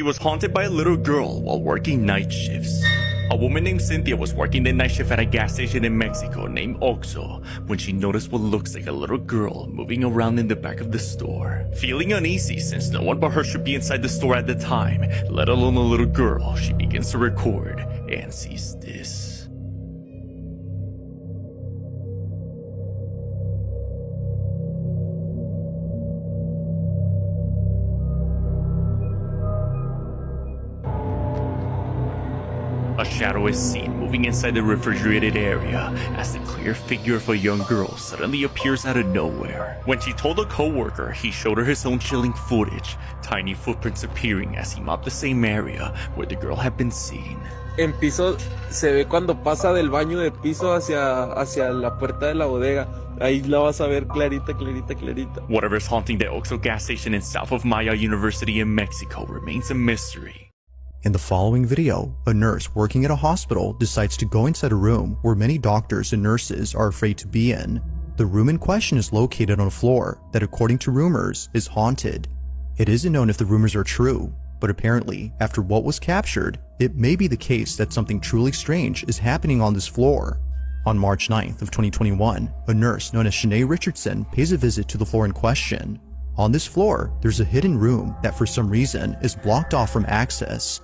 was haunted by a little girl while working night shifts. A woman named Cynthia was working the night shift at a gas station in Mexico named Oxxo when she noticed what looks like a little girl moving around in the back of the store. Feeling uneasy since no one but her should be inside the store at the time, let alone a little girl, she begins to record and sees this. A shadow is seen moving inside the refrigerated area as the clear figure of a young girl suddenly appears out of nowhere. When she told a co-worker, he showed her his own chilling footage, tiny footprints appearing as he mopped the same area where the girl had been seen. En piso se ve cuando pasa del baño de piso hacia la puerta de la bodega. Ahí la vas a ver clarita. Whatever's haunting the Oxxo gas station in south of Maya University in Mexico remains a mystery. In the following video, a nurse working at a hospital decides to go inside a room where many doctors and nurses are afraid to be in. The room in question is located on a floor that, according to rumors, is haunted. It isn't known if the rumors are true, but apparently, after what was captured, it may be the case that something truly strange is happening on this floor. On March 9th of 2021, a nurse known as Shanae Richardson pays a visit to the floor in question. On this floor, there's a hidden room that for some reason is blocked off from access.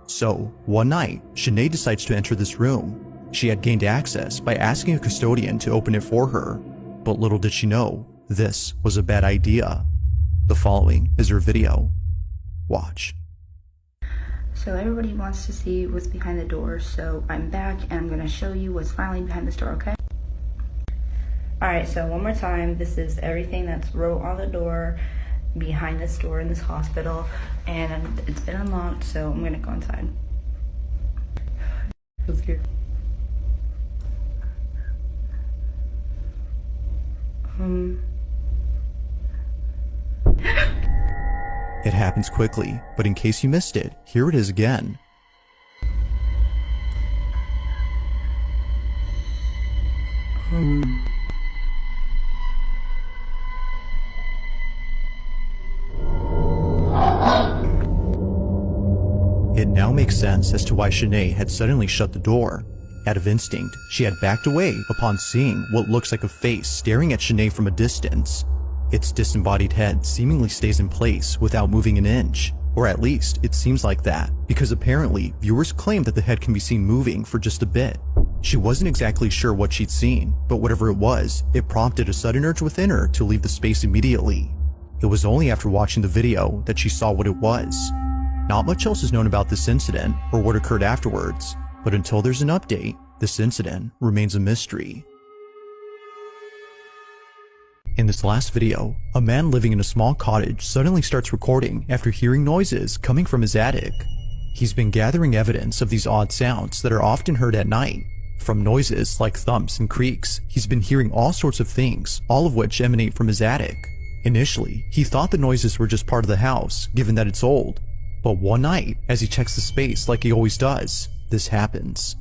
So, one night, Shanae decides to enter this room. She had gained access by asking a custodian to open it for her, but little did she know, this was a bad idea. The following is her video. Watch. So everybody wants to see what's behind the door, so I'm back and I'm going to show you what's finally behind this door, okay? Alright, so one more time, this is everything that's wrote on the door behind this door in this hospital, and it's been unlocked, so I'm gonna go inside. I'm scared. It happens quickly, but in case you missed it, here it is again. It now makes sense as to why Shanae had suddenly shut the door. Out of instinct, she had backed away upon seeing what looks like a face staring at Shanae from a distance. Its disembodied head seemingly stays in place without moving an inch, or at least it seems like that, because apparently viewers claim that the head can be seen moving for just a bit. She wasn't exactly sure what she'd seen, but whatever it was, it prompted a sudden urge within her to leave the space immediately. It was only after watching the video that she saw what it was. Not much else is known about this incident or what occurred afterwards, but until there's an update, this incident remains a mystery. In this last video, a man living in a small cottage suddenly starts recording after hearing noises coming from his attic. He's been gathering evidence of these odd sounds that are often heard at night. From noises like thumps and creaks, he's been hearing all sorts of things, all of which emanate from his attic. Initially, he thought the noises were just part of the house, given that it's old. But one night, as he checks the space like he always does, this happens.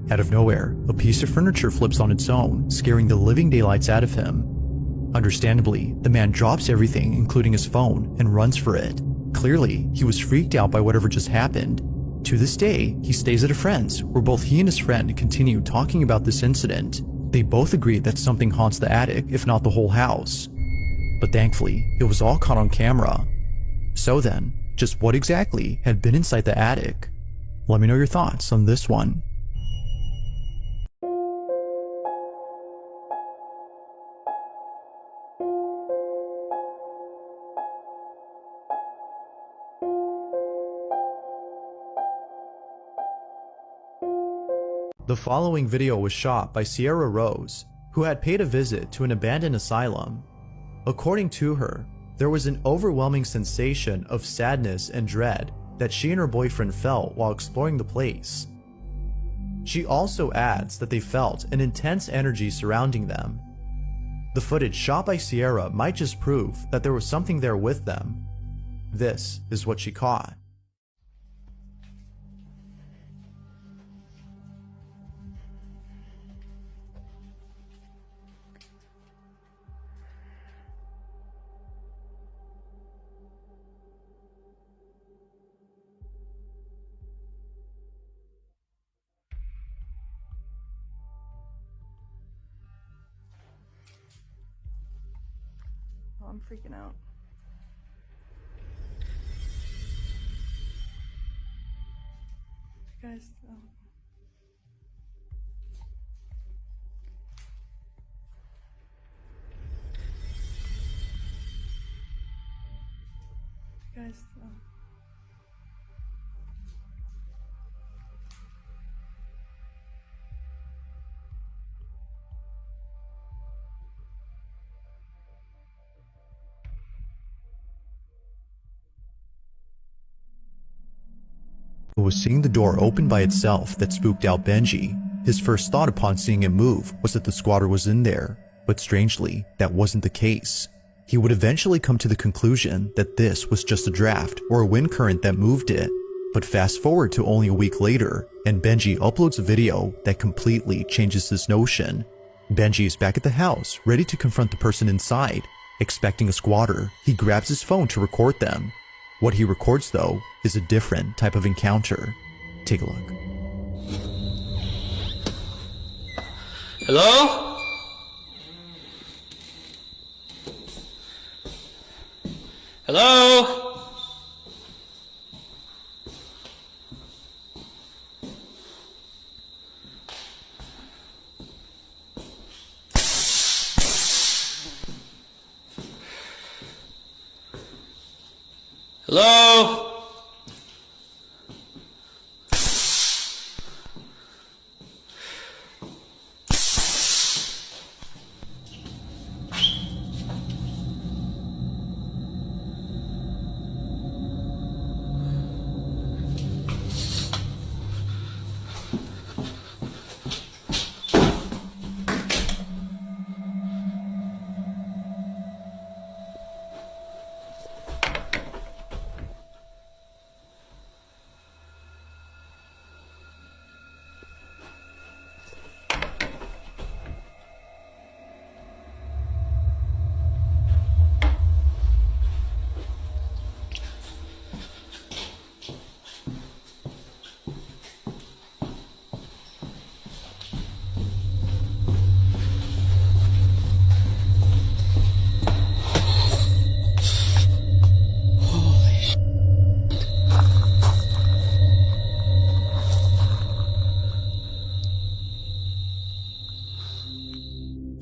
Out of nowhere, a piece of furniture flips on its own, scaring the living daylights out of him. Understandably, the man drops everything, including his phone, and runs for it. Clearly, he was freaked out by whatever just happened. To this day, he stays at a friend's, where both he and his friend continue talking about this incident. They both agree that something haunts the attic, if not the whole house. but thankfully, it was all caught on camera. So then, just what exactly had been inside the attic? Let me know your thoughts on this one. The following video was shot by Sierra Rose, who had paid a visit to an abandoned asylum. According to her, there was an overwhelming sensation of sadness and dread that she and her boyfriend felt while exploring the place. She also adds that they felt an intense energy surrounding them. The footage shot by Sierra might just prove that there was something there with them. This is what she caught. I'm freaking out. Guys, It was seeing the door open by itself that spooked out Benji. His first thought upon seeing it move was that the squatter was in there, but strangely, that wasn't the case. He would eventually come to the conclusion that this was just a draft or a wind current that moved it. But fast forward to only a week later, and Benji uploads a video that completely changes this notion. Benji is back at the house, ready to confront the person inside. Expecting a squatter, he grabs his phone to record them. What he records, though, is a different type of encounter. Take a look. Hello? Hello? Hello?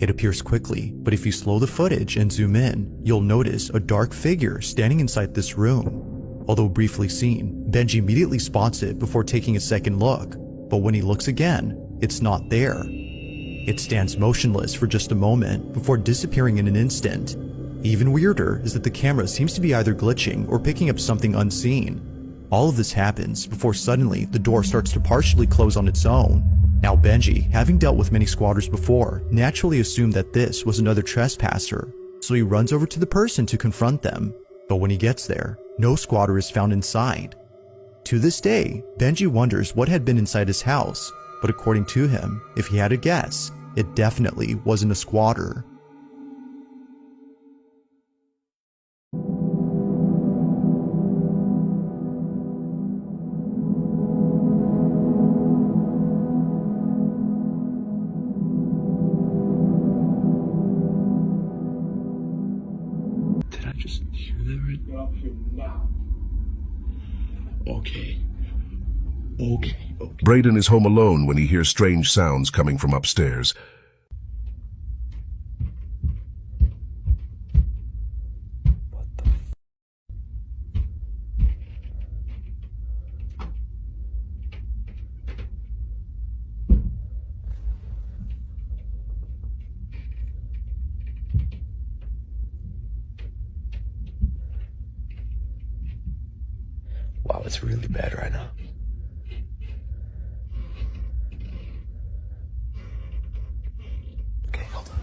It appears quickly, but if you slow the footage and zoom in, you'll notice a dark figure standing inside this room. Although briefly seen, Benji immediately spots it before taking a second look, but when he looks again, it's not there. It stands motionless for just a moment before disappearing in an instant. Even weirder is that the camera seems to be either glitching or picking up something unseen. All of this happens before suddenly the door starts to partially close on its own. Now Benji, having dealt with many squatters before, naturally assumed that this was another trespasser, so he runs over to the person to confront them. But when he gets there, no squatter is found inside. To this day, Benji wonders what had been inside his house, but according to him, if he had a guess, it definitely wasn't a squatter. Okay. Okay. Braden is home alone when he hears strange sounds coming from upstairs. Wow, it's really bad right now. Okay, hold on.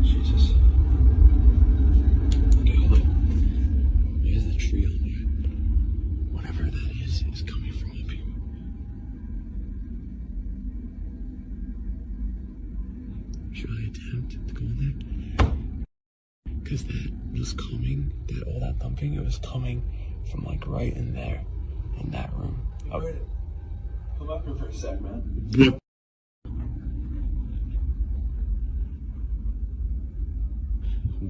Jesus. Okay, hold on. There's the tree on there. Whatever that is coming from up here. Should I attempt to go in there? Because that was coming, all that thumping, it was coming from like right in there, in that room. Oh. Come up here for a sec, man.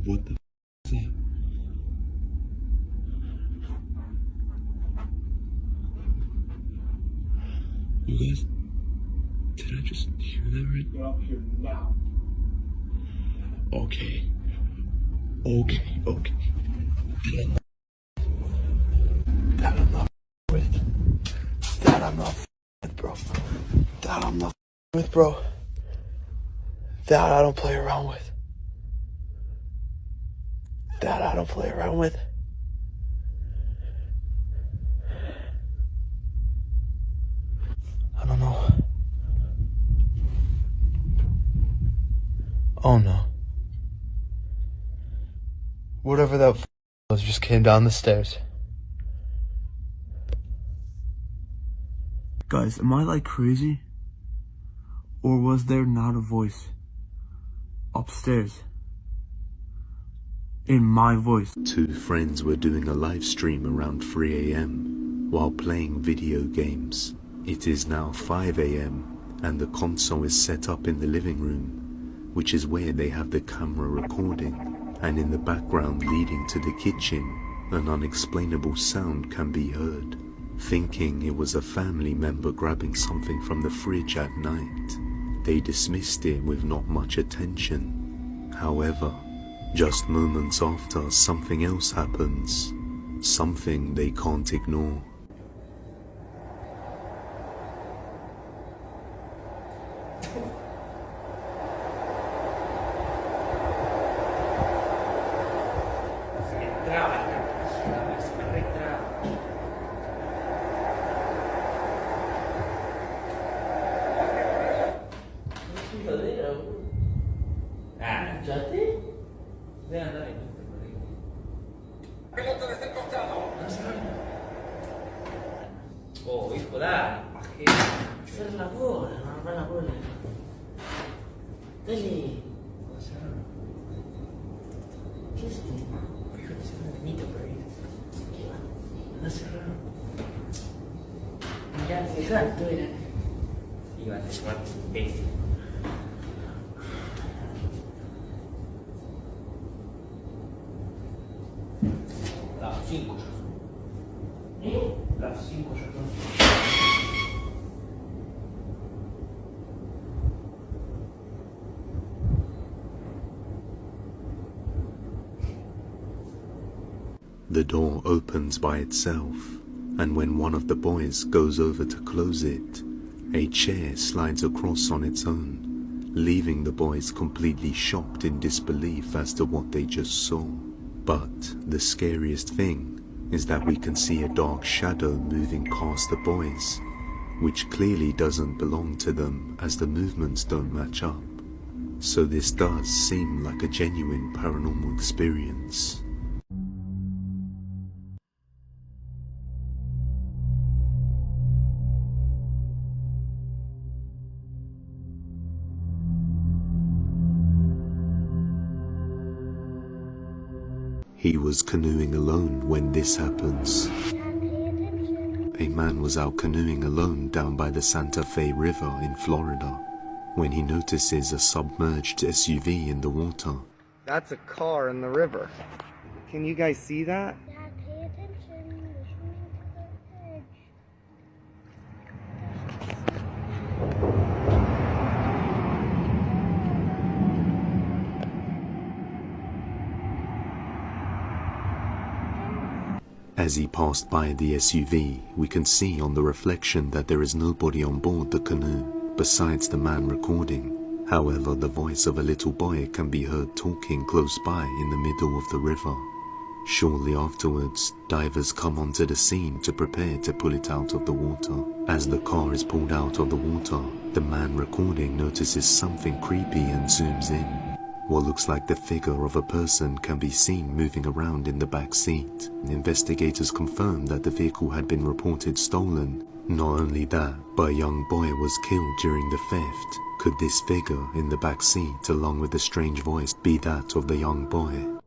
What the is that? You guys, did I just hear that right? Get up here now. Okay. That I'm not with. That I'm not with, bro. That I'm not with, bro. That I don't play around with. That I don't play around with. I don't know. Oh no. Whatever that was just came down the stairs. Guys, am I like crazy? Or was there not a voice upstairs? In my voice. Two friends were doing a live stream around 3 a.m. while playing video games. It is now 5 a.m. and the console is set up in the living room, which is where they have the camera recording. And in the background leading to the kitchen, an unexplainable sound can be heard. Thinking it was a family member grabbing something from the fridge at night, they dismissed it with not much attention. However, just moments after, something else happens. Something they can't ignore. Oh, hijo, dale. Hacer la bola, no la bola. Dale. ¿Qué es esto? Hijo, es un niñito por ahí. ¿Qué va? Anda cerrado. Mirá, exacto era. Iba a ser bestia. Las 5 ya son. Las 5 ya son. The door opens by itself, and when one of the boys goes over to close it, a chair slides across on its own, leaving the boys completely shocked in disbelief as to what they just saw. But the scariest thing is that we can see a dark shadow moving past the boys, which clearly doesn't belong to them as the movements don't match up. So this does seem like a genuine paranormal experience. He was canoeing alone when this happens. A man was out canoeing alone down by the Santa Fe River in Florida when he notices a submerged SUV in the water. That's a car in the river. Can you guys see that? As he passed by the SUV, we can see on the reflection that there is nobody on board the canoe, besides the man recording. However, the voice of a little boy can be heard talking close by in the middle of the river. Shortly afterwards, divers come onto the scene to prepare to pull it out of the water. As the car is pulled out of the water, the man recording notices something creepy and zooms in. What looks like the figure of a person can be seen moving around in the back seat. Investigators confirm that the vehicle had been reported stolen. Not only that, but a young boy was killed during the theft. Could this figure in the back seat, along with the strange voice, be that of the young boy?